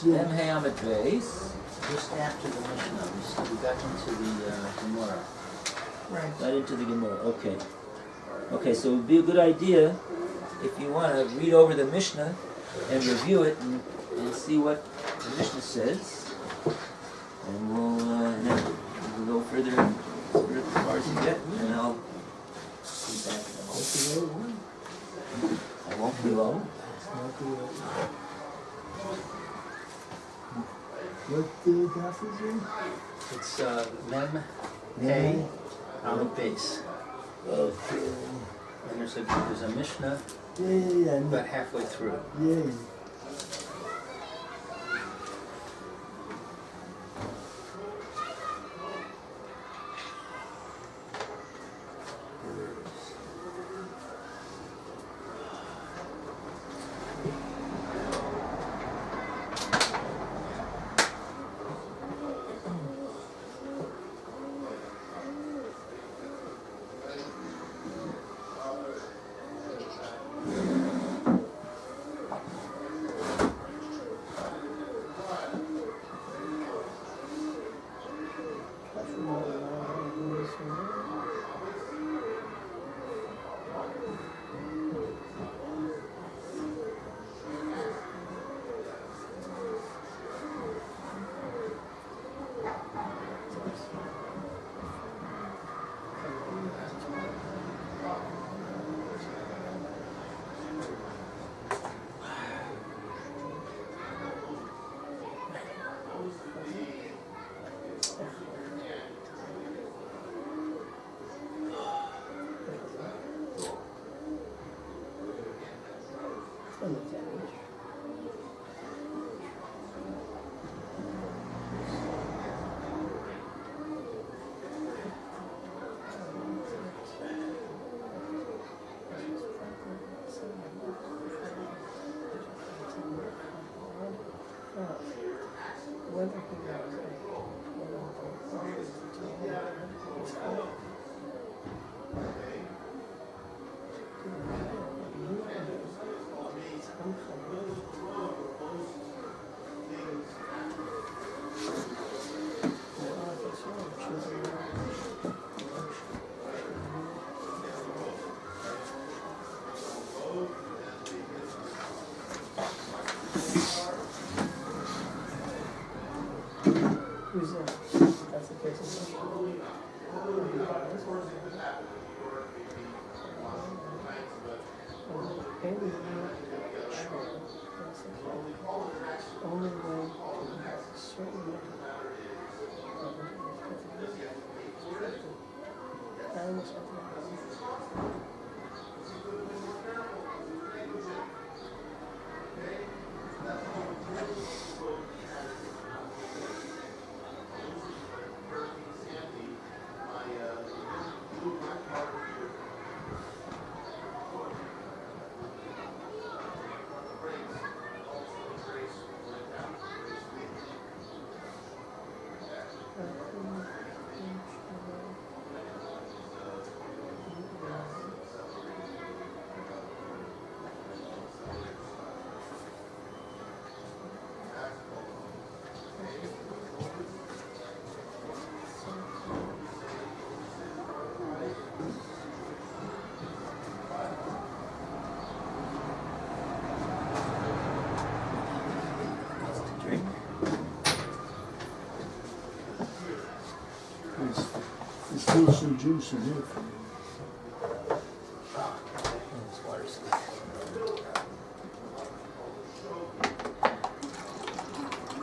Mem Hey Amid Beis. Just after the Mishnah, we got into the Gemora. Right. Got into the Gemora. Okay. Okay, so it would be a good idea if you want to read over the Mishnah and review it and see what the Mishnah says, and we'll go further as far as you get, and I'll be back. I won't be long. What class is it? It's Mem Hey Amid Beis. Okay. And there's a Mishnah Yeah. about halfway through. Yeah. Who's that? That's the person. Only way certain There's still some juice in here for you.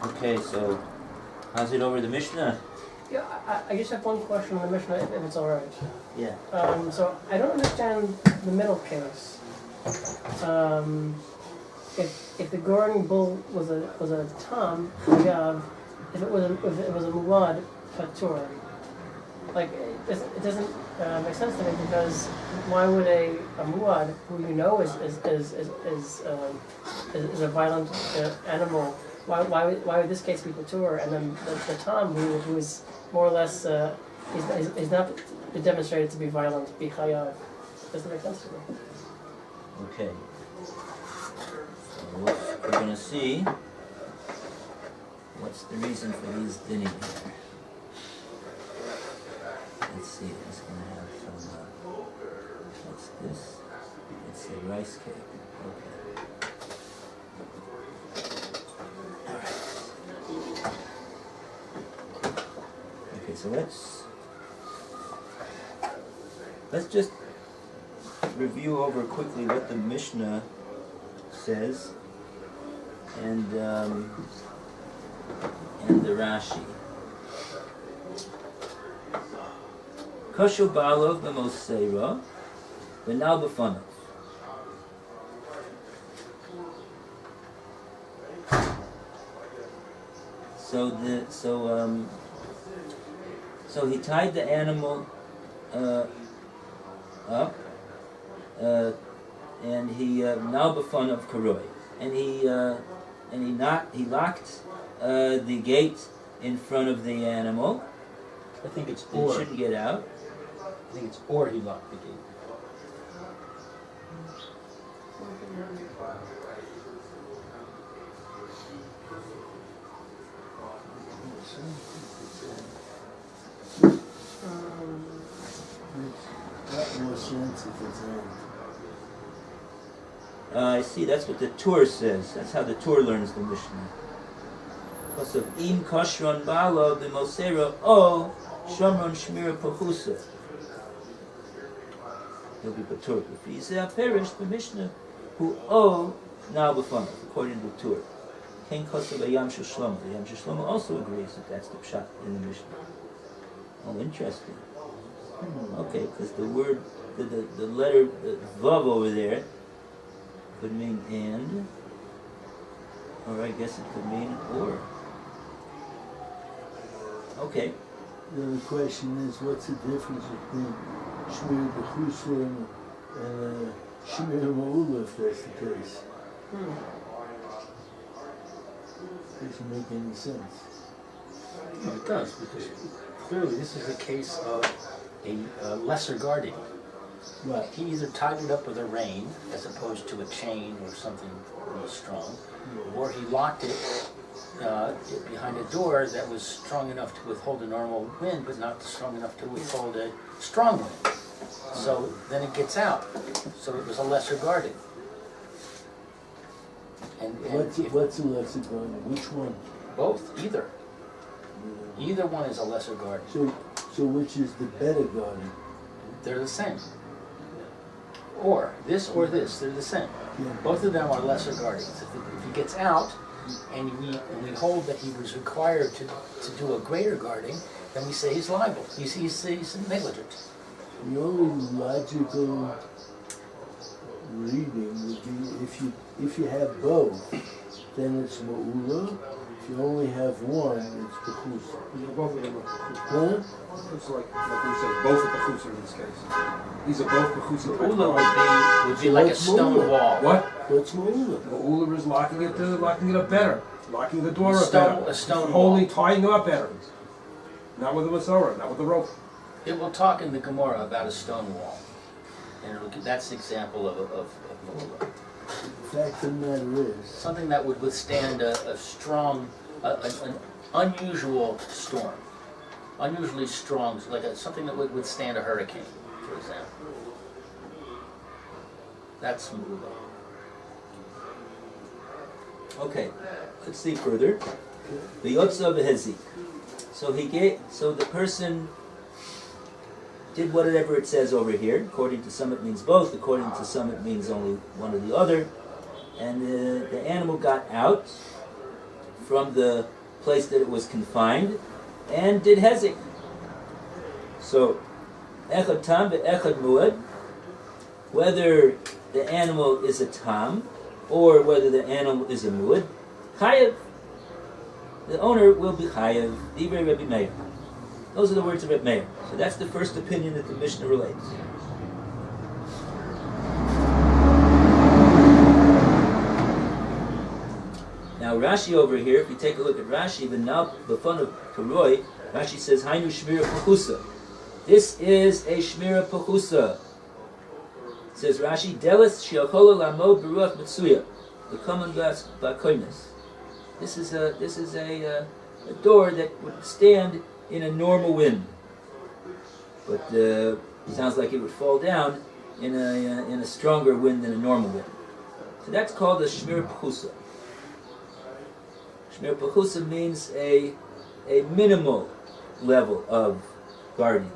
Okay, so how's it over the Mishnah? Yeah, I just have one question on the Mishnah, if it's all right. Yeah. So I don't understand the middle case. If the goring bull was a tam, if it was a muad patur, like it doesn't make sense to me, because why would a muad, who you know is a violent animal, why would this case be patur, and then the tam, who is more or less he's not demonstrated to be violent, be chayav? Doesn't make sense to me. Okay. So what we're going to see What's the reason for these dinim here? Let's see, it's going to have some, what's this? It's a rice cake. Okay. Alright. Okay, so let's just review over quickly what the Mishnah says and the Rashi. Kosher balov b'moseira v'nal b'fanav. So he tied the animal up, and he now b'fanav karoi, and he locked the gate in front of the animal. I think it's It or. shouldn't get out. I think it's or he locked the gate. That more sense if it's end. I see, that's what the Torah says. That's how the Torah learns the Mishnah. Because of im kashron bala b'mosera o shamron shmira pachusa. He'll be patur. If he's perish the Mishnah who o now b'fanav, according to the Torah. Ken kosav ayam shlomo. The Yam Shlomo also agrees that that's the pshat in the Mishnah. Oh, interesting. Okay, because the word, the letter the vav over there could mean and, or I guess it could mean or. Okay. The question is, what's the difference between Shmir B'chusa and Shmir Ma'ula, if that's the case? Doesn't make any sense. No, it does, because clearly this is a case of a lesser guardian. Right. He either tied it up with a rein, as opposed to a chain or something really strong, or he locked it behind a door that was strong enough to withhold a normal wind, but not strong enough to withhold a strong wind. So then it gets out. So it was a lesser guardian. And What's a lesser guardian? Which one? both, either. Either one is a lesser guardian. So which is the better guardian? They're the same. Or this, they're the same. Yeah. Both of them are lesser guardians. If he gets out, and we hold that he was required to do a greater guarding, then we say he's liable. He's negligent. The only logical reading would be if you have both, then it's Ma'ula. If you only have one, it's B'chusa. Both of them are B'chusa. Huh? It's like we said, both are B'chusa in this case. These are both B'chusa. Ula would be like a What's stone Ma'ula? wall. What? What's Ma'ula? Ma'ula is locking it up better. Locking the door up better. A stone Holding, wall. tying it up better. Not with a Masorah, not with a rope. It will talk in the Gemora about a stone wall. And that's the example of Ma'ula. The fact of the matter is, Something that would withstand a strong, an unusual storm. Unusually strong, like something that would withstand a hurricane, for example. That's Ma'ula. Okay, let's see further. The Yotza v'Hezik. So the person did whatever it says over here. According to some it means both, according to some it means only one or the other. And the animal got out from the place that it was confined and did Hezik. So, Echad Tam ve'Echad Muad, whether the animal is a Tam or whether the animal is a Muad, Chayev, the owner will be Chayev, Divrei Rebbe Meir. Those are the words of Rebbe Meir. So that's the first opinion that the Mishnah relates. Now Rashi over here, if you take a look at Rashi, the now b'fun of Karoi, Rashi says, Hainu Shmira Pachusa. This is a Shmira Pachusa. Says Rashi, Delis Shiachola Lamod Beruach Mitsuya. The common ba'koinis. This is a a door that would stand in a normal wind. But sounds like it would fall down in a stronger wind than a normal wind. So that's called a shmir pechusa. Shmir pechusa means a minimal level of guarding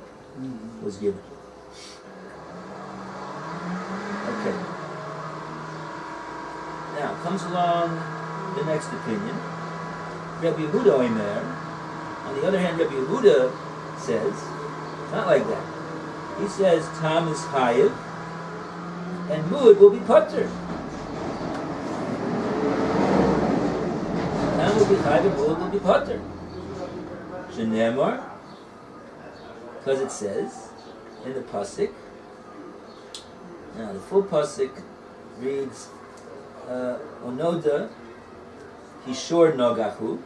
was given. Okay. Now comes along the next opinion. Rabbi Yehuda Omer. On the other hand, Rabbi Yehuda says, not like that. He says Tam is chayiv and Mud will be patur. Tam will be chayiv and Mud will be patur. Shenemar, because it says in the pasuk. Now the full pasuk reads Onoda Hishor Nogahu,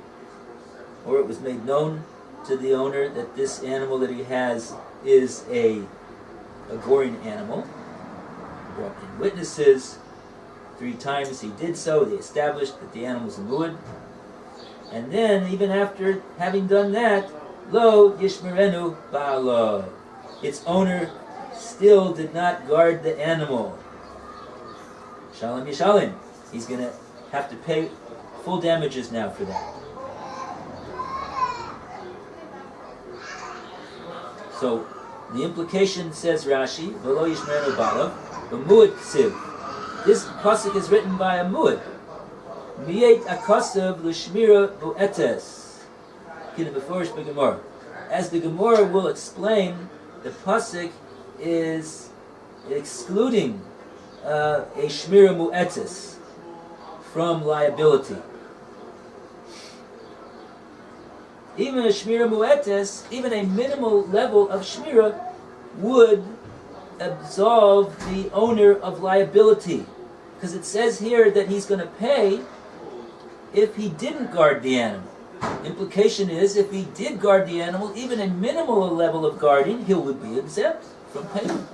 or it was made known to the owner that this animal that he has is a goring animal. He brought in witnesses. 3 times he did so. They established that the animal was a muad. And then, even after having done that, Lo Yishmerenu Ba'alo. Its owner still did not guard the animal. Shalom Yeshalyim. He's going to have to pay full damages now for that. So, the implication says Rashi, V'lo Yishmerenu Ba'alo, B'muad Ksiv. This pasuk is written by a muad. Miyet akasav l'shmira bu'etes. Gemora. As the Gemora will explain, the pasuk is excluding a shmira mu'etes from liability. Even a shmira mu'etes, even a minimal level of shmira, would absolve the owner of liability. Because it says here that he's going to pay if he didn't guard the animal. Implication is, if he did guard the animal, even a minimal level of guarding, he would be exempt from payment.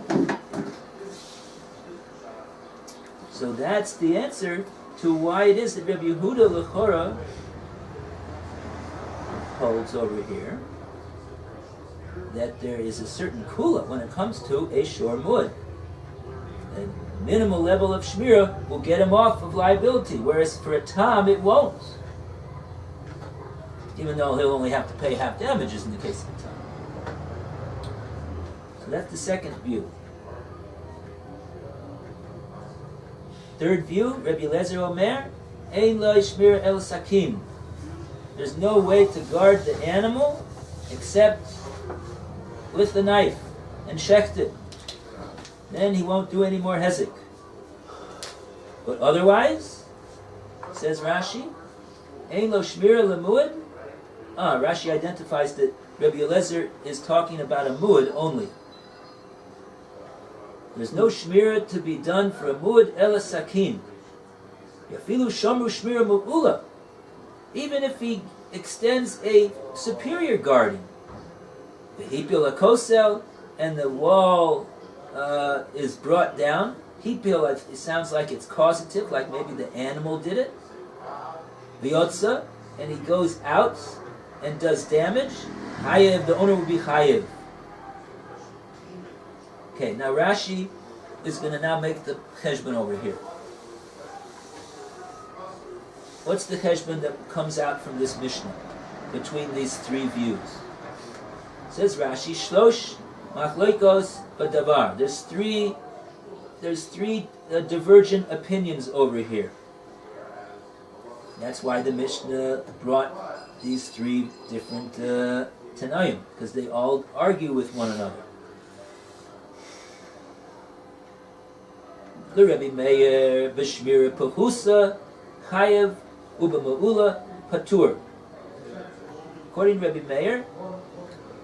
So that's the answer to why it is that Rabbi Yehuda Lechora holds over here that there is a certain kula when it comes to a shor mud. A minimal level of shmira will get him off of liability, whereas for a tam it won't. Even though he'll only have to pay half damages in the case of a tam. So that's the second view. Third view, Rabbi Eliezer Omer, Ein lo shmir el sakin. There's no way to guard the animal except with the knife and shecht it. Then he won't do any more hezek. But otherwise, says Rashi, Ein lo shmira lemuad. Rashi identifies that Rabbi Eliezer is talking about a muad only. There's no shmira to be done for a muad ela sakin. Yafilu shamru shmira mu'ula. Even if he extends a superior guarding. The hipil akosel, and the wall is brought down. Hipil, it sounds like it's causative, like maybe the animal did it. V'yotza, and he goes out and does damage. Chayev, the owner will be chayev. Okay, now Rashi is going to now make the cheshbon over here. What's the cheshbon that comes out from this Mishnah between these 3 views? Says Rashi, Shlosh machloikos b'davar. There's three divergent opinions over here. That's why the Mishnah brought these 3 different Tanayim, because they all argue with one another. The Rebbe Meir b'shmira pechusa chayev u'b'ma'ula patur. According to Rebbe Meir,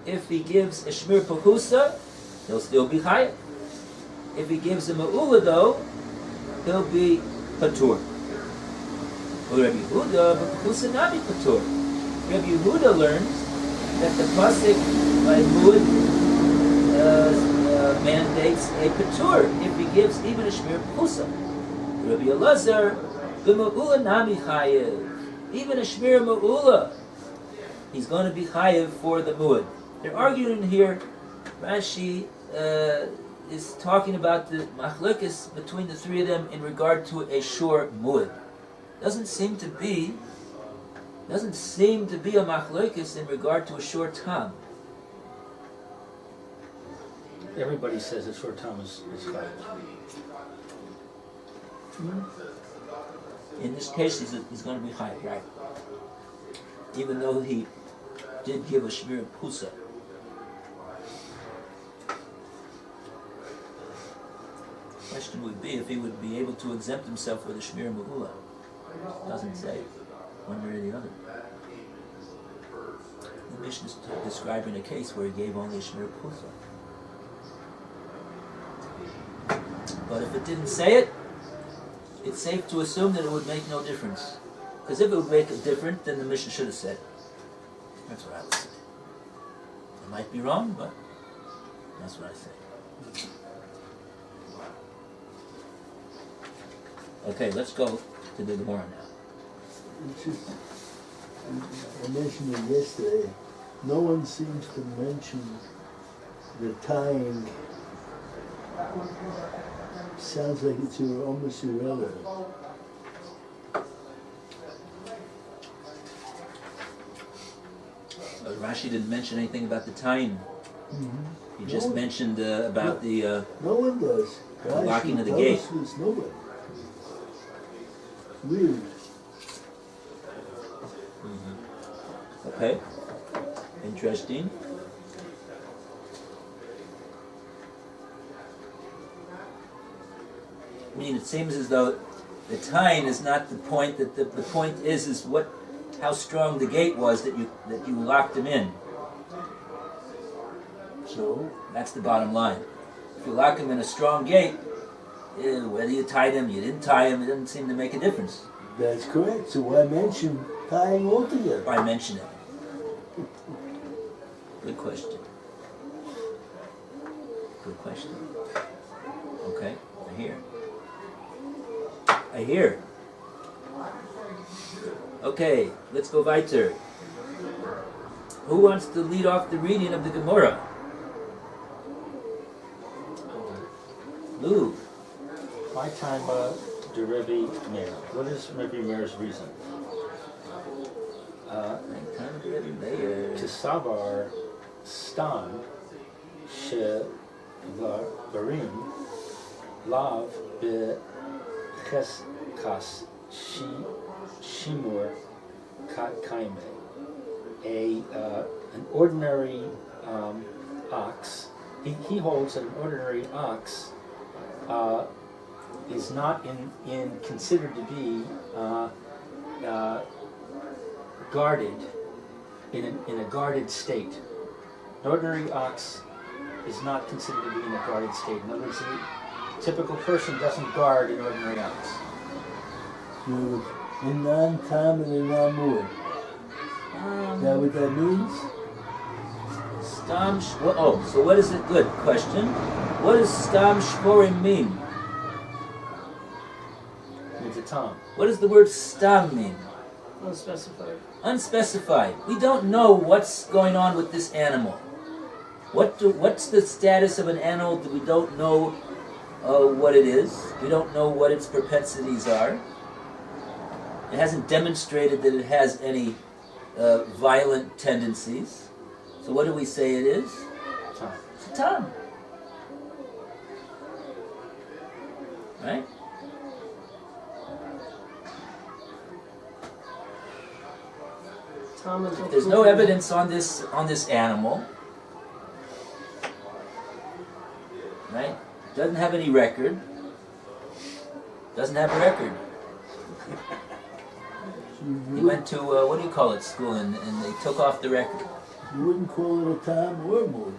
if he gives a shmir pechusa, he'll still be chayev. If he gives a ma'ula, though, he'll be patur. Well, Rabbi Yehuda b'pechusa nami patur. Rabbi Yehuda learns that the pasuk by Mud mandates a patur if he gives even a shmir pechusa. Rabbi Elazar b'ma'ula nami chayev. Even a shmir ma'ula he's going to be chayiv for the muad. They're arguing here. Rashi is talking about the machlokes between the three of them in regard to a shor muad. Doesn't seem to be a machlokes in regard to a shor tam. Everybody says a short time is chayiv. In this case, he's going to be chayiv, right? Even though he did give a shmir pusa. Question would be if he would be able to exempt himself with a shmir me'ula. Doesn't say one way or the other. The Mishnah is describing a case where he gave only a shmir pusa. But if it didn't say it, it's safe to assume that it would make no difference. Because if it would make a difference, then the Mishnah should have said it. That's what I would say. I might be wrong, but that's what I say. Okay, let's go to the Gemora now. It's just, I mentioned it yesterday, no one seems to mention the tying. Sounds like it's almost irrelevant. Rashi didn't mention anything about the tying. Mm-hmm. He just mentioned about the No one does. locking of the Rashi gate. tells us nobody. Weird. Okay, interesting. I mean, it seems as though the tying is not the point. That the point is how strong the gate was that you locked him in. So, That's the bottom line. If you lock him in a strong gate, whether you tied him, you didn't tie him, it doesn't seem to make a difference. that's correct. So why mention tying altogether? Why mention it? Good question. Good question. Okay, I hear. Okay, let's go weiter. Who wants to lead off the reading of the Gemora? Lou. My time, to Rebbe Meir. What is Rebbe Meir's reason? To savar stan shevarim lav becheskas shimur kaime. An ordinary ox. He holds that an ordinary ox is not considered to be guarded in a guarded state. An ordinary ox is not considered to be in a guarded state. In other words, a typical person doesn't guard an ordinary ox. So, a non-tam and a non-muad. Is that what that means? Stam so what is it? Good question. What does stam shmorim mean? It's a tom. What does the word stam mean? Unspecified. Unspecified. We don't know what's going on with this animal. What's the status of an animal that we don't know what it is? We don't know what its propensities are. It hasn't demonstrated that it has any violent tendencies. So what do we say it is? Tom. It's a tom. Right? Tom is There's no evidence on this animal. Right? Doesn't have any record. Doesn't have a record. He went to, what do you call it, school, and they took off the record. You wouldn't call it a tam or a muad.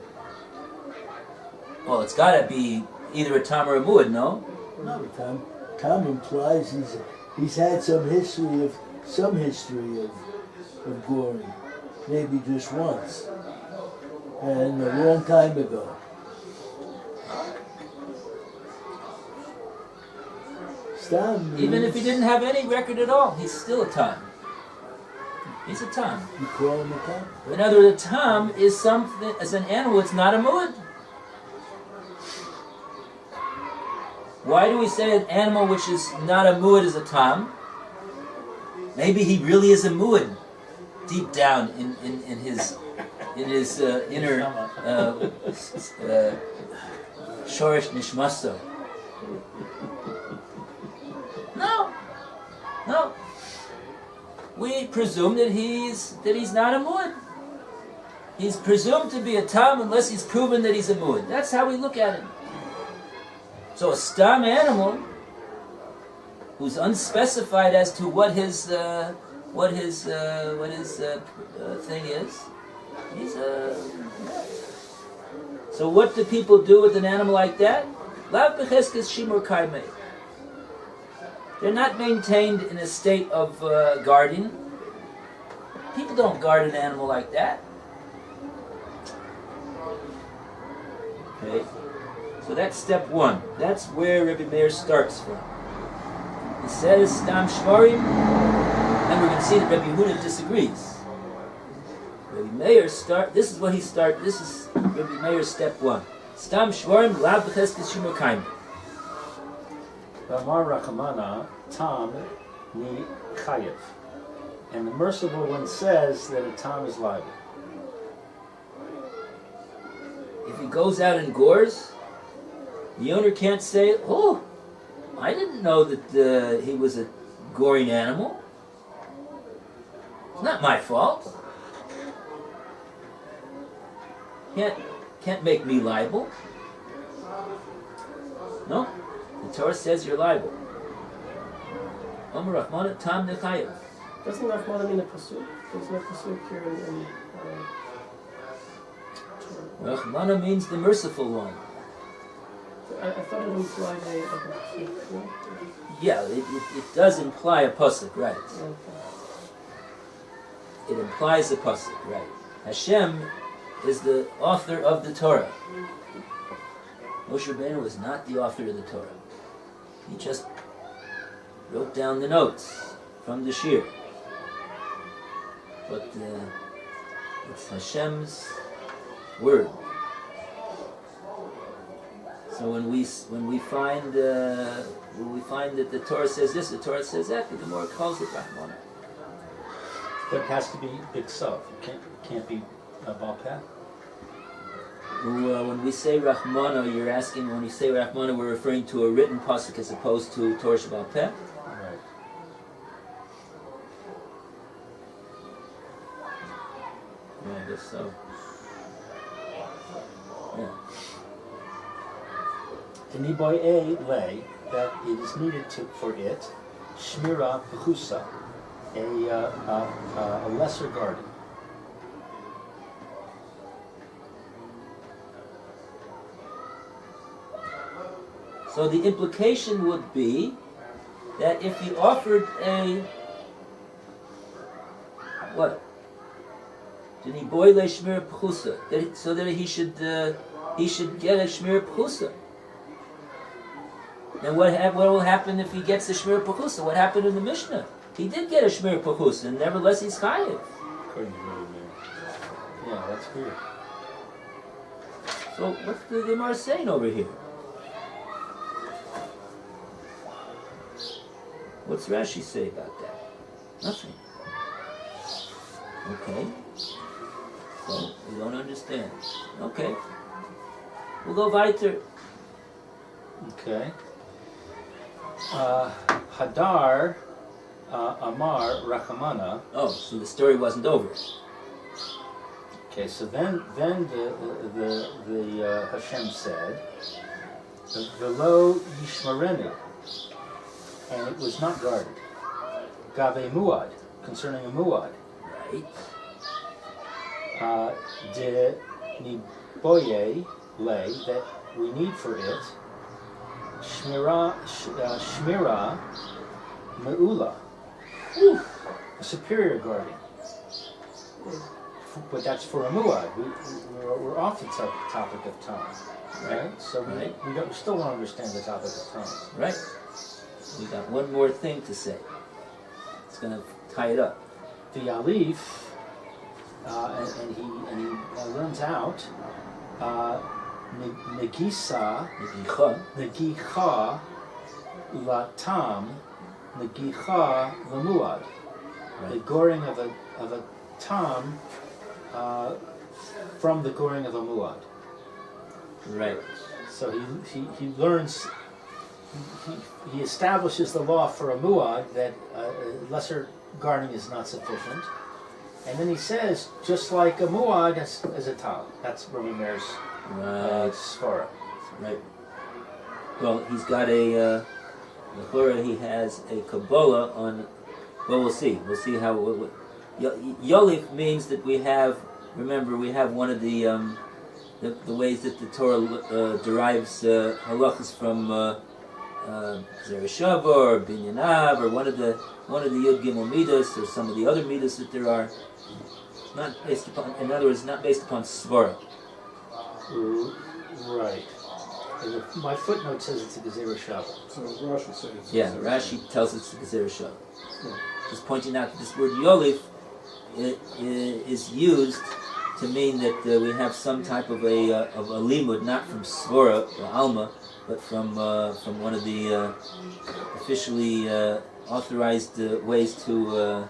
Well, it's got to be either a tam or a muad, no? Not a tam. Tam implies he's had some history of goring, maybe just once, and a long time ago. Stam means, Even if he didn't have any record at all, he's still a tam. He's a tam. You call him a tam? In other words, a tam is something, as an animal, it's not a muad. Why do we say an animal which is not a muad is a tam? Maybe he really is a muad, deep down in his inner shorish nishmaso. No. We presume that he's not a muad. He's presumed to be a tam unless he's proven that he's a muad. That's how we look at him. So a stam animal who's unspecified as to what his thing is. He's a. So what do people do with an animal like that? Lav b'cheskes shimur kaimei. They're not maintained in a state of guarding. People don't guard an animal like that. Okay, so that's step one. That's where Rebbe Meir starts from. He says stam shvarim, and we're going to see that Rebbe Yehuda disagrees. Rebbe Meir this is Rebbe Meir's step one. Stam shvarim lav b'cheskes shimur kaimei. Amar Rachamana tam ni chayev, and the merciful one says that a tam is liable. If he goes out and gores, the owner can't say, "Oh, I didn't know that he was a goring animal. It's not my fault." Can't make me liable. No, the Torah says you're liable. Omer Rachmana tam nechayev. Doesn't Rachmana mean a pasuk? There's no pasuk here in Torah. Rachmana means the merciful one. I thought it implied a pasuk. Yeah, it does imply a pasuk, right? Okay. It implies a pasuk, right? Hashem is the author of the Torah. Moshe Rabbeinu was not the author of the Torah. He just wrote down the notes from the Shir. But it's Hashem's word. So when we find that the Torah says this, the Torah says that, the Gemora calls it Rahmana. But it has to be big self. It can't be a balpeh. When we say Rahmana, you're asking, when we say Rahmana, we're referring to a written pasuk as opposed to Torah Shabbat Peh? Right. Yeah, I guess so. Yeah. The Niboye lay that it is needed for it shmira pechusa, a lesser guarding. So the implication would be that if he offered what? Did he boil a shmir pchusa? So that he should get a shmir pchusa. Then what will happen if he gets a shmir pchusa? What happened in the Mishnah? He did get a shmir pchusa, and nevertheless he's chayiv. Yeah, that's weird. So what's the Gemara saying over here? What's Rashi say about that? Nothing. Okay. So we don't understand. Okay. We'll go weiter. Okay. Hadar Amar Rachamana. Oh, so the story wasn't over. Okay, so then the Hashem said, "Velo yishmarenu," and it was not guarded. Gave muad, concerning a muad. Right. De niboye lay, that we need for it shmira me'ula, a superior guarding. But that's for a muad. We're off the topic of time, right? So we still don't understand the topic of time. Right. We got one more thing to say. It's going to tie it up. the Alif, and he learns out Negisa, Negicha, Latam, Negicha, Lamuad. The goring of a tam from the goring of a muad. Right. So he learns, he establishes the law for a muad that lesser guarding is not sufficient. And then he says, just like a muad as a tal. That's Rabbi Meir's svara. Right. Well, he's got a, he has a Kabbalah on, well, we'll see. We'll see how, Yolif means that we have, remember, we have one of the ways that the Torah derives halachas from Yerushalyim or Binyanav or one of the Yud Gimel Midas or some of the other Midas that there are. Not based upon, in other words, not based upon svara. Right. My footnote says it's a Gezerah Shabbat. So Rashi says it's Rashi tells us it's a Gezerah Shabbat. Yeah. Just pointing out that this word Yolif is used to mean that we have some type of a limud, not from svara or alma, but from one of the officially authorized ways to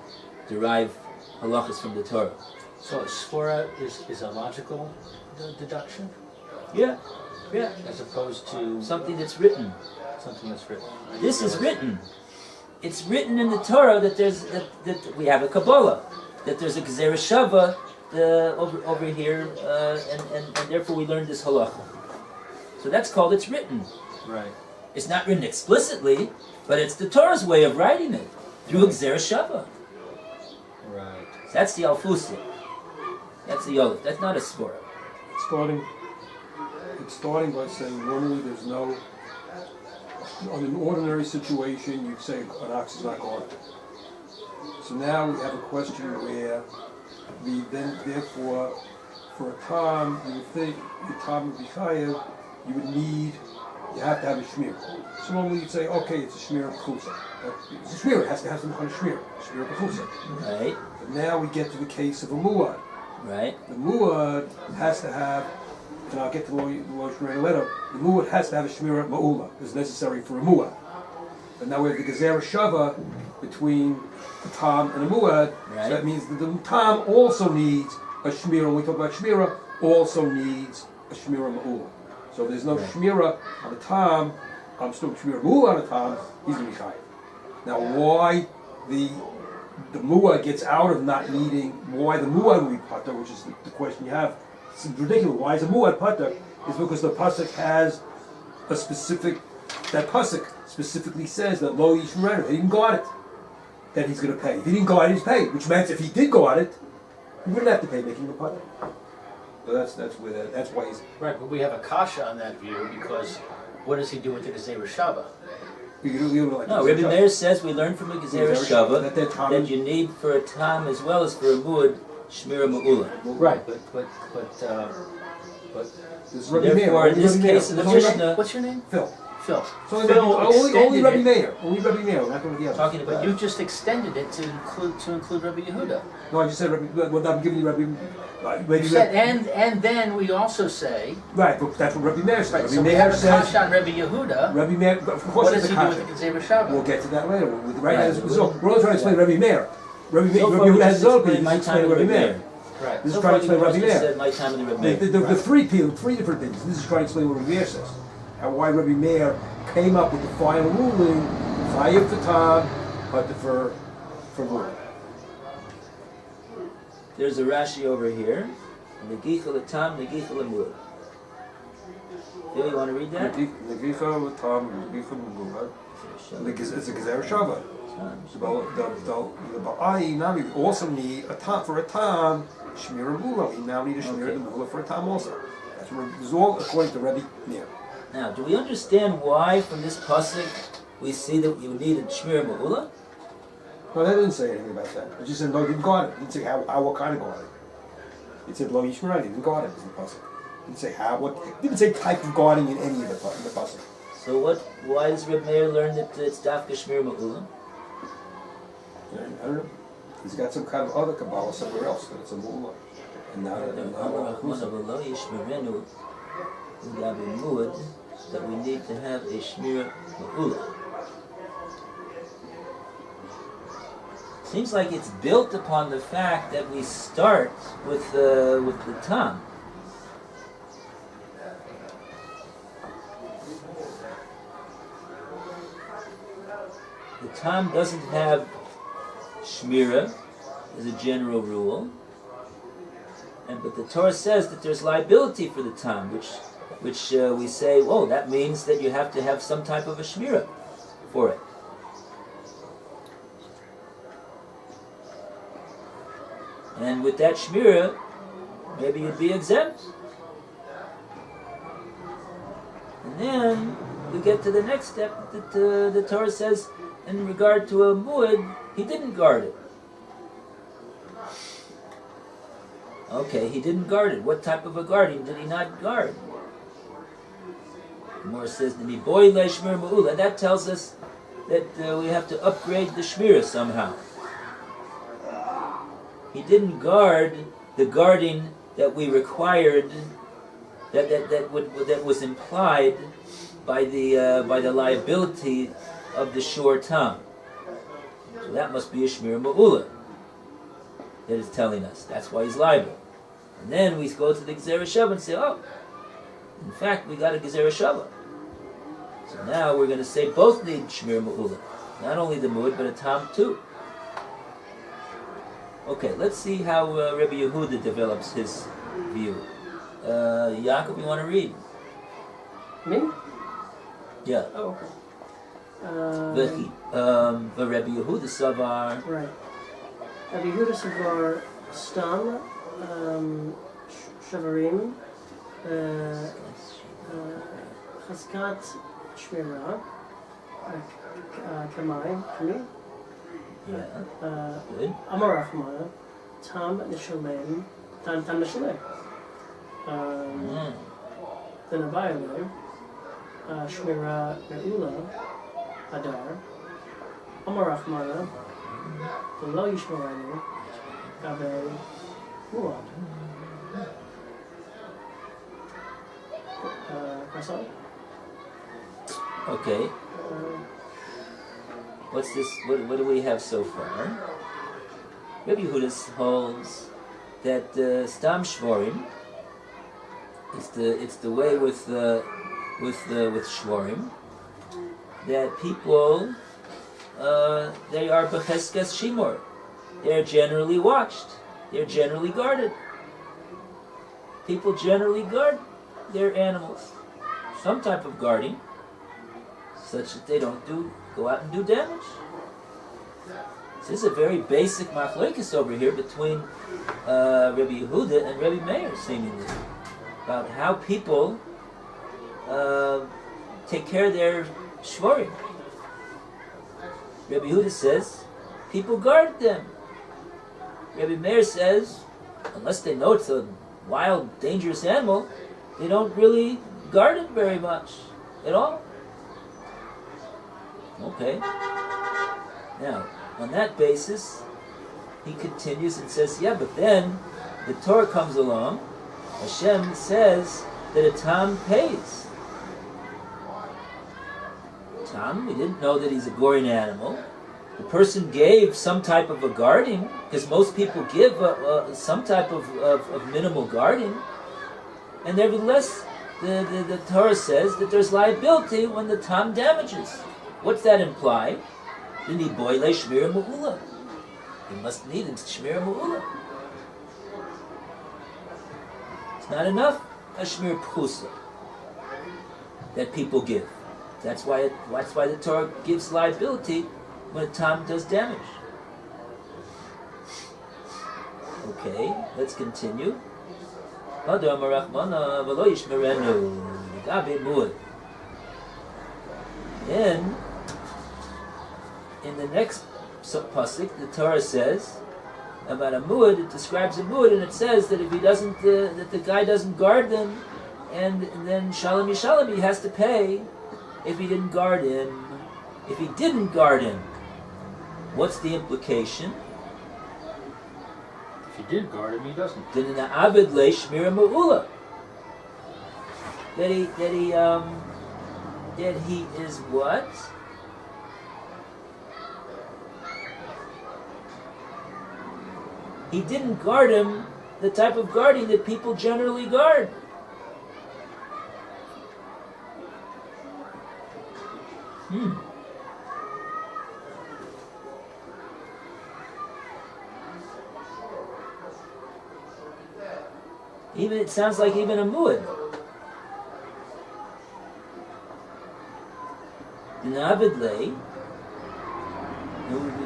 derive halachas from the Torah. So a svara is a logical deduction? Yeah. As opposed to Something that's written. something that's written. This is written. It's written in the Torah that there's that we have a Kabbalah, that there's a Gezerah Shabbat over here, and therefore we learned this halacha. So that's called it's written. Right. It's not written explicitly, but it's the Torah's way of writing it through a Gezerah Shabbat. Right. So that's the Alfusa. That's the Yolif. That's not a Svara. It's starting by saying normally there's no, on an ordinary situation you'd say an ox is not guarded. So now we have a question where we then therefore for a tam you would think the tam would be chayev, you have to have a shmir. So normally you'd say okay it's a shmir of chusa. It's a shmir, it has to have some kind of shmir of chusa. Right. But now we get to the case of a muad. Right. The muad has to have, and I'll get to the Lo Shmir later, the muad has to have a shmira ma'ula, is necessary for a muad. But now we have the Gezerah Shava between the tam and a muad, Right. so that means that the tam also needs a shmira. When we talk about shmira, also needs a shmira ma'ula. So if there's no shmira on the tam, I'm still shmira ma'ula on the tam, he's going to be chayav. Now why the muad gets out of not needing, why the muad will be pater, which is the question you have. It's ridiculous. Why is a muad pater? Is because the pasuk has a specific, that pasuk specifically says that lo yishmer, if he didn't guard it, then he's going to pay. If he didn't guard it, he's paid, which means if he did guard it, he wouldn't have to pay making the pater. So that's why he's Right, but we have a kasha on that view because what does he do with the Gezerah Shabbat? No, Rabbi Meir says we learn from a Gezerah Shabbat that you need for a tam as well as for a muad shmira ma'ula. Right, but This is Rabbi Meir. Therefore, in this case of the Mishnah, what's your name? Phil. Phil. So Phil only Rabbi extended Meir. Only Rabbi Meir. We're not going to the other. talking about But you just extended it to include Rabbi Yehuda. No, I just said Rabbi. Well, I'm giving you Rabbi. You said, and then we also say. Right, but that's what Rabbi Meir says. Right, Rabbi so we Meir have a says. kasha on Rabbi Yehuda. Rabbi Meir, of course, What it's does a he do with kasha. the Gezerah Shabbat? We'll get to that later. Right, Right. we're only trying to explain Rabbi Meir. Rabbi So Meir far, we has just his own explained opinion. my He's time explaining with Rabbi Rabbi Meir. Meir. Right. This So is far, trying to you explain Rabbi just Meir. said my time with Rabbi Meir. The three different things. This is trying to explain what Rabbi Meir says. And why Rabbi Meir came up with the final ruling, chayiv to tam, but for muad. There's a Rashi over here. Negicha l'tam, negicha l'muad. Phil, you want to read that? Negicha l'tam, negicha l'muad. It's a Gezerah Shabbat. The Ba'ai Nami also need a tam for a tam, Shmira Mula. We now need a Shmira Mula for a tam also. This is all according to Rabbi Meir. Now, do we understand why from this pasuk we see that you need a shmira ma'ula? No, that didn't say anything about that. It just said no, he didn't guard it. It didn't say how what kind of guarding. It said lo yishmer, he didn't guard it in the pasuk. It didn't say how, what. It didn't say type of guarding in any of the pasuk. So why does Reb Meir learn that it's dafka shmira ma'ula? I don't know. He's got some kind of other Kabbalah somewhere else that it's a Mu'ula. And not a that we need to have a Shmira Ma'ula. Seems like it's built upon the fact that we start with the Tam. The Tam doesn't have Shmira as a general rule, but the Torah says that there's liability for the Tam, which we say, whoa, that means that you have to have some type of a Shmira for it. And with that Shmira, maybe you'd be exempt. And then we get to the next step that the Torah says, in regard to a mu'ad, he didn't guard it. Okay, he didn't guard it. What type of a guarding did he not guard? Gemora says, that tells us that we have to upgrade the shmira somehow. He didn't guard the guarding that we required, that was implied by the liability of the shor tam. So that must be a shmira ma'ula that is telling us. That's why he's liable. And then we go to the Yerushalyim and say, oh, in fact, we got a Yerushalyim. So now we're going to say both need shmira ma'ula. Not only the mu'ad, but a tam too. Okay, let's see how Rabbi Yehuda develops his view. Yaakov, you want to read? Me? Yeah. Oh, okay. The Rabbi Yehuda Savar. Right. Rabbi Yehuda Savar, Stam, Shavarim, Chazkat Shmira, Kamai, Kami. Yeah. Good. Amar Rachmana, Tam Nishalem, Tam Nishalem. Then Abayale, Shmira Me'ula, Adar, Amar Rachmana, V'lo Yishmarenu, Gabe Muad. Krasal? Okay. What's this? What do we have so far? Rabbi Yehuda holds that Stam Shvorim. It's the way with Shvorim that people they are becheskas shimor. They're generally watched. They're generally guarded. People generally guard their animals. Some type of guarding, such that they don't go out and do damage. So this is a very basic machlokes over here between Rabbi Yehuda and Rabbi Meir, seemingly, about how people take care of their shvorim. Rabbi Yehuda says people guard them. Rabbi Meir says, unless they know it's a wild, dangerous animal, they don't really guard it very much at all. Okay. Now, on that basis, he continues and says, yeah, but then the Torah comes along. Hashem says that a tam pays. Tam, we didn't know that he's a goring animal. The person gave some type of a guarding, because most people give some type of minimal guarding. And nevertheless, the Torah says that there's liability when the tam damages. What's that imply? You need boile shmira ma'ula. You must need shmira ma'ula. It's not enough a shmir pchusa that people give. That's why the Torah gives liability when a tam does damage. Okay, let's continue. Then, in the next pasuk, the Torah says about a mu'ad. It describes a mu'ad, and it says that if he doesn't, that the guy doesn't guard them, and then shalom yishalom, he has to pay if he didn't guard him. If he didn't guard him, what's the implication? If he did guard him, he doesn't. Then the Abed le Shmira Ma'ula. That he is what? He didn't guard him the type of guarding that people generally guard. Even it sounds like even a muad. The Navidle,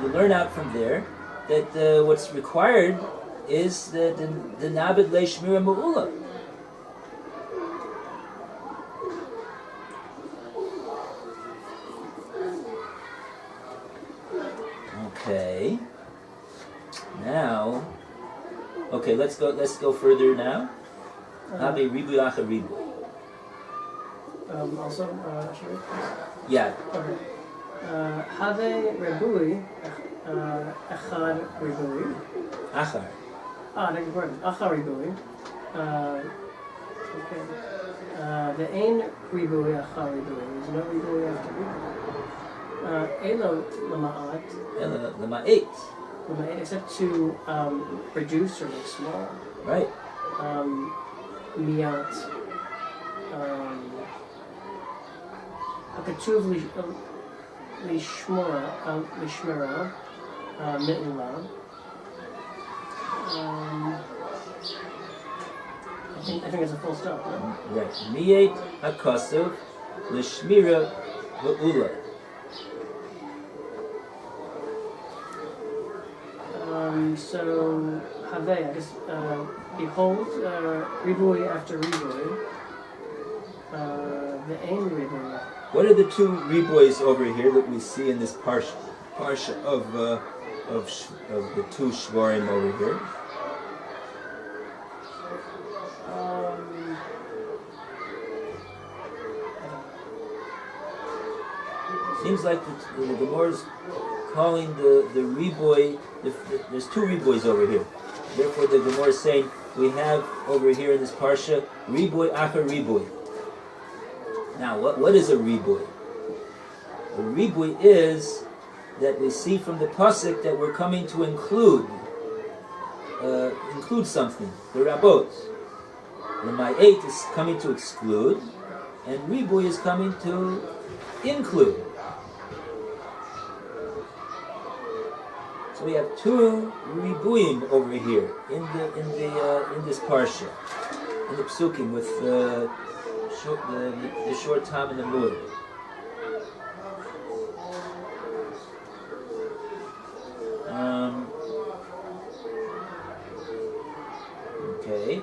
we learn out from there that what's required is the Navidle Shmira Ma'ula. Okay. Now, okay, let's go further now. Habe ribu acha ribu. Also, should we? Yeah. Okay. Have ribui, echad ribui. Achar. Beg your pardon. Achar ribui. Okay. The ain ribui achar ribui. There's no ribui after ribui. Elo lama'at. Lama'et. Lama'at, except to reduce or make small. Right. Miyat. Akatuv lishmora, lishmera, mitla. I think it's a full stop. Right. Miyet hakasav lishmira va'ula. So have I guess behold ribui after ribui. The ain ribui. What are the two ribois over here that we see in this parsha of the two shvarim over here? Seems like the Gemora is calling the riboi. There's two ribois over here. Therefore, the Gemora is saying we have over here in this parsha riboi achar riboi. Now, what is a ribui? A ribui is that we see from the pasuk that we're coming to include something. The rabot. The ma'et is coming to exclude, and ribui is coming to include. So we have two ribuim over here in this parsha, in the psukim with the short time and the mood. Okay.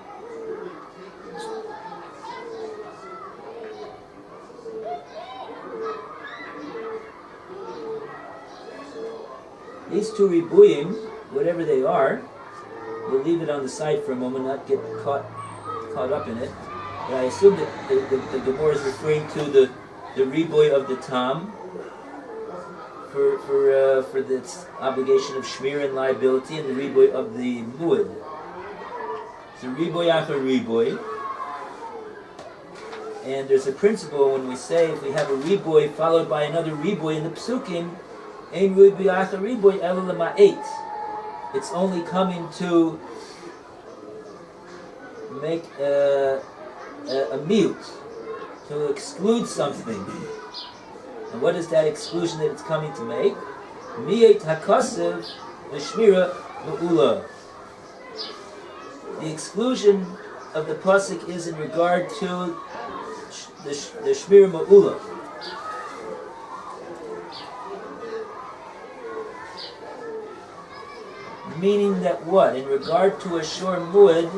These two ribuyim, whatever they are, we'll leave it on the side for a moment, not get caught up in it. But I assume that the Gemora is referring to the riboy of the tam for this obligation of shmir and liability, and the riboy of the muad. So riboy after riboy. And there's a principle when we say if we have a riboy followed by another riboy in the psukim, ein riboy after riboy ela lema'et. It's only coming to make a mute, to exclude something. And what is that exclusion that it's coming to make? Miyet hakasev v'shmira v'ula. The exclusion of the pasuk is in regard to the shmira ma'ula. Meaning that what? In regard to a shor muad,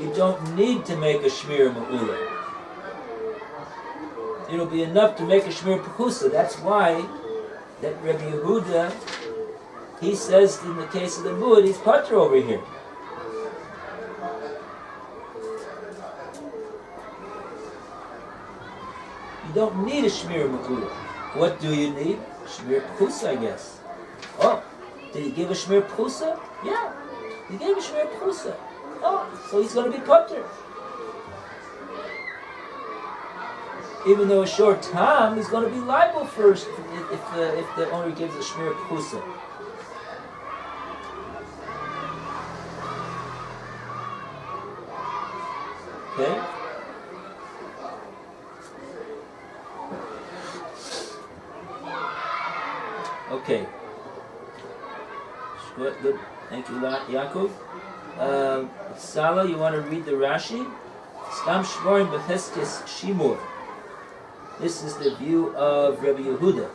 you don't need to make a shmir ma'ula. It'll be enough to make a shmir pechusa. That's why that Rabbi Yehuda, he says in the case of the muad, he's pater over here. You don't need a shmir ma'ula. What do you need? Shmir Pchusa, I guess. Oh, did he give a Shmir Pchusa? Yeah, he gave a Shmir Pchusa. Oh, so he's going to be putter. Even though a short time, he's going to be liable first if the owner gives a Shmir Pchusa. Okay? Okay. Good. Thank you, Yaakov. Sala, you want to read the Rashi? Stam Shmorim B'Cheskes Shimur. This is the view of Rabbi Yehuda.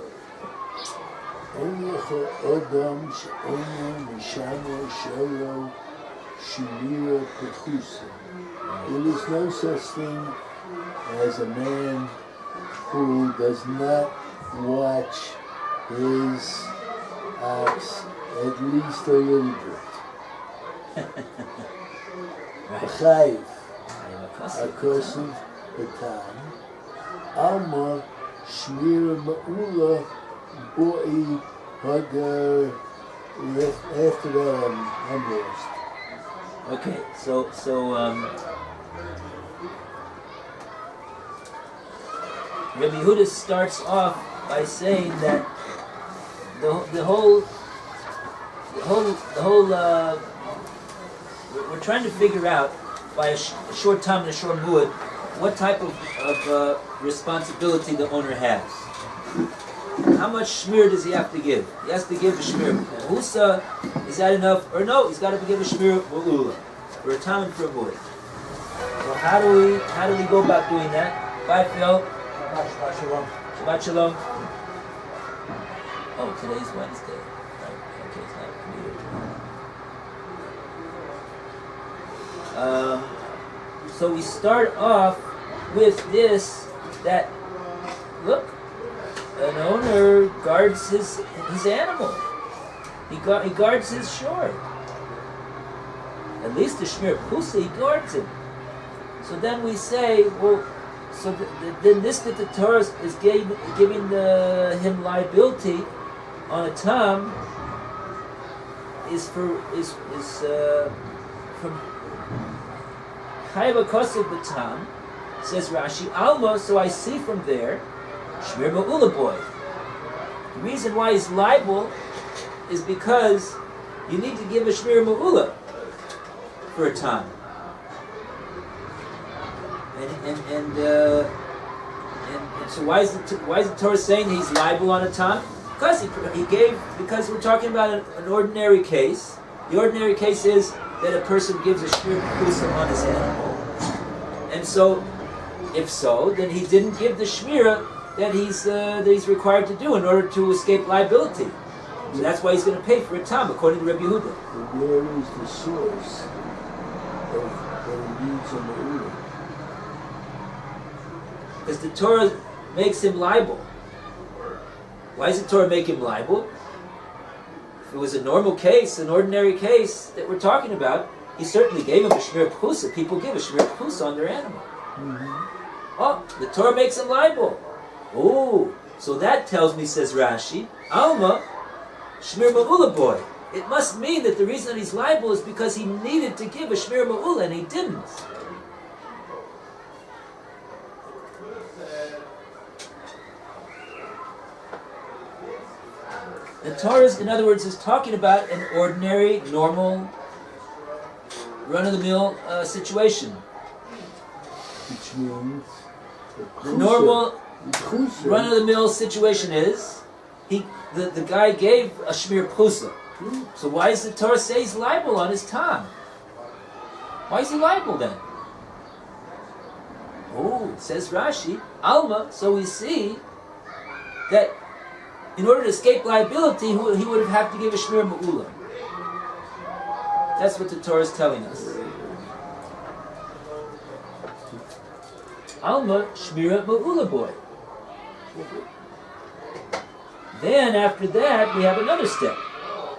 There is no such thing as a man who does not watch his ox at least a little bit. Chayiv, Akosim Batam, Alma Shmira Ma'ula Boi Hagar. After that, I'm lost. Okay, so Rabbi Yehuda starts off by saying that the whole we're trying to figure out by a short time and a short muad what type of responsibility the owner has. How much shmir does he have to give? He has to give a shmir. Husa, is that enough? Or no, he's got to give a shmir mu'ula for a time and for a muad. So how do we go about doing that? Bye, Phil. Shabbat shalom. Shabbat shalom. Oh, today's Wednesday. Right. Okay, it's not commuted. So we start off with this, that, look, an owner guards his animal. He guards his shore. At least the Shmir Pchusa, he guards him. So then we say, well, so then this that the Torah is giving him liability on a tam is from Chayva Kosev B'tam, says Rashi, Alma, so I see from there, Shmir Ma'ula boy. The reason why he's liable is because you need to give a Shmir Ma'ula for a time. And so why is the Torah saying he's liable on a time? Because we're talking about an ordinary case. The ordinary case is that a person gives a shmir pchusa on his animal. And so, if so, then he didn't give the shmira that he's required to do in order to escape liability. So that's why he's going to pay for a time, according to Rabbi Yehuda. Where is the source of what he needs on the order? Because the Torah makes him liable. Why does the Torah make him liable? If it was a normal case, an ordinary case that we're talking about, he certainly gave him a shmir pchusa. People give a shmir pchusa on their animal. Mm-hmm. Oh, the Torah makes him liable. Oh, so that tells me, says Rashi, Alma, shmir ma'ula boy. It must mean that the reason that he's liable is because he needed to give a shmir ma'ula and he didn't. The Torah, in other words, is talking about an ordinary, normal, run-of-the-mill situation. Which means The normal, run-of-the-mill situation is the guy gave a shmir pchusa. So why does the Torah say he's liable on his time? Why is he liable then? Oh, says Rashi, Alma. So we see that in order to escape liability, he would have had to give a shmir ma'ula. That's what the Torah is telling us. Alma shmira ma'ula boy. Then after that, we have another step.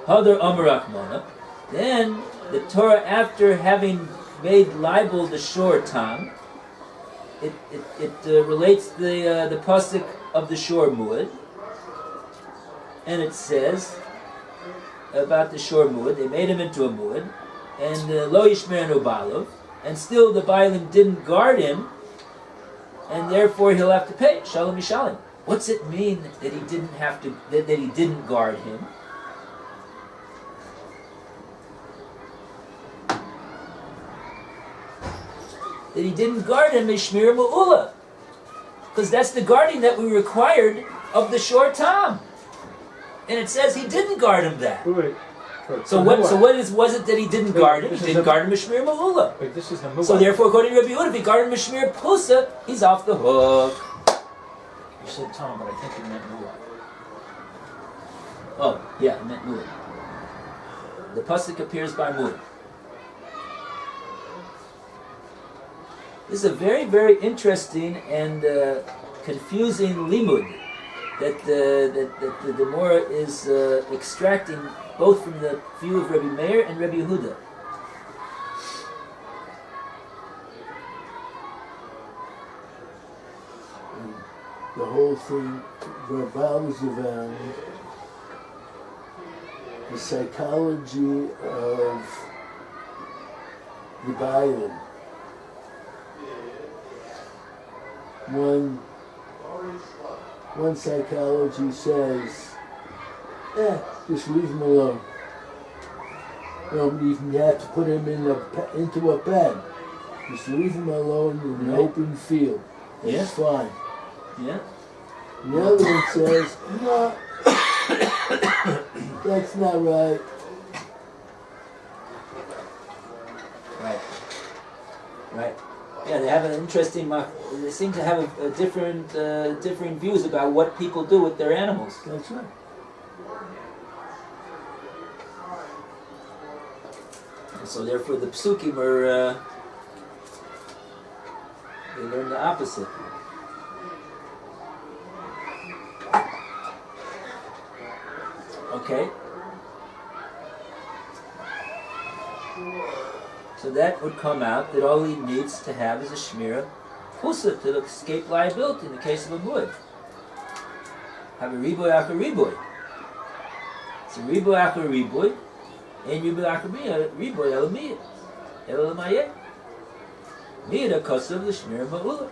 Hadar Amarak Mona. Then the Torah, after having made liable the shore tam, it relates the pasuk of the shore muad. and it says about the shor muad, they made him into a muad, and lo yishmer no balov, and still the Bailim didn't guard him, and therefore he'll have to pay shalom yishalim. What's it mean that he didn't have to, that he didn't guard him? That he didn't guard him is shmir ma'ula, because that's the guarding that we required of the shor tam, and it says he didn't guard him that. Wait. So what was it that he didn't guard him? He didn't guard him with shmir ma'ula. Wait, this is the Muad. So therefore, according to Rabbi Yehuda, if he guarded him with shmir pusa, he's off the hook. You said Tom, but I think you meant Muad. Oh, yeah, I meant muad. The pasuk appears by muad. This is a very, very interesting and confusing limud that the Gemora is extracting both from the view of Rabbi Meir and Rabbi Yehuda. The whole thing revolves around the psychology of the Bailim. One psychology says, just leave him alone. You don't even have to put him into a pen. Just leave him alone in an open field. Yeah. It's fine. Yeah? And the other one says, no, that's not right. Right. Yeah, they have an interesting. They seem to have a different views about what people do with their animals. That's right. And so therefore, the psukim are they learn the opposite. Okay. So that would come out that all he needs to have is a shmira pusa to escape liability in the case of a muad. Have a riboy after riboy. It's a riboy after riboy, and riboy after riboy elamiyah. Elamayeh. Miyah kosav the shmira ma'ula.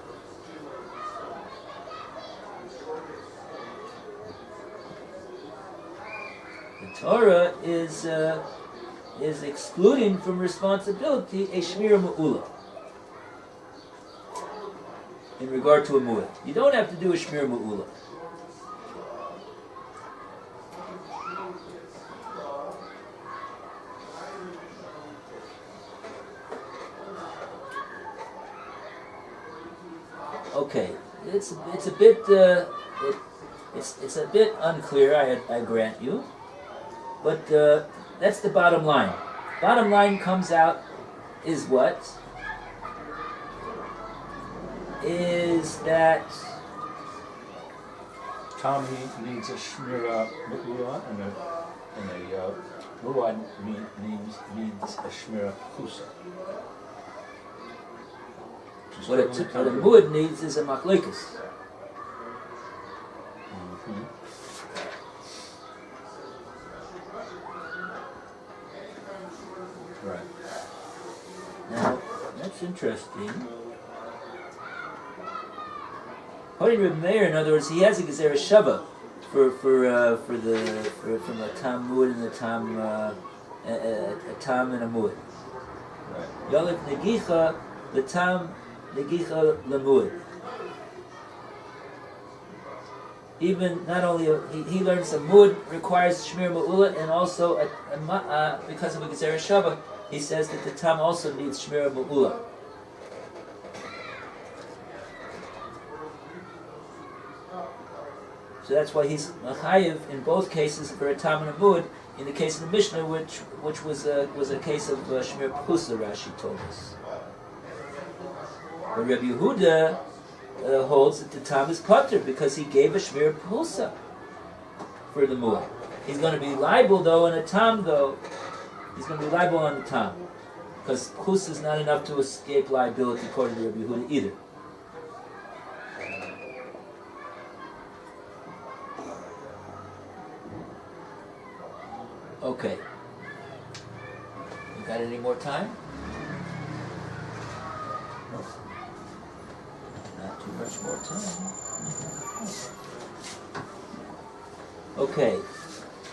The Torah is excluding from responsibility a shmira ma'ula in regard to a muad. You don't have to do a shmira ma'ula. Okay, it's a bit it's a bit unclear. I grant you, but that's the bottom line. Bottom line comes out is what? Is that Tom, he needs a shmira mu'ula, and a muad needs a shmira pusa. what a muad needs is a machlekes. Right. Now that's interesting. According to Reb Meir, in other words, he has a gezerah shava from a tam muad and a tam and a muad. Right. Yalef negicha the tam negicha lemuad. Even not only he learns a muad requires shmir ma'ula, and also because of a gezerah shava, he says that the tam also needs shmir ma'ula. So that's why he's machayev in both cases for a tam and a muad. In the case of the Mishnah, which was a case of shmir pusa, Rashi told us. But Rabbi Yehuda holds that the tam is pater because he gave a shmir pusa for the muad. He's going to be liable though on a tam though. He's going to be liable on the tam because pusa is not enough to escape liability according to Rabbi Yehuda either. Okay. You got any more time? Not too much more time. Okay.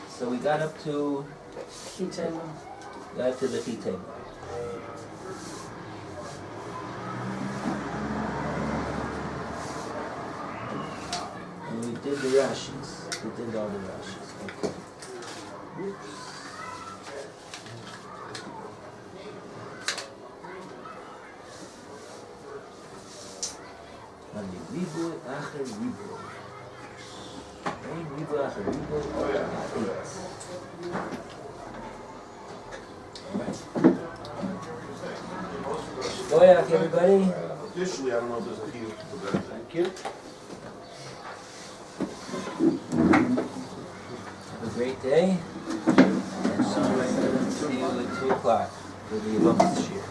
So we got up to Key table. the key table. And we did the Rashis. We did all the Rashis. Okay. Ani riboy acher riboy. Ein riboy acher riboy ola ha'etz. Alright. Goyak, everybody. Officially, I don't know if there's a few for that. Thank you. Have a great day. And see you at 2 o'clock for the Yevamos this year.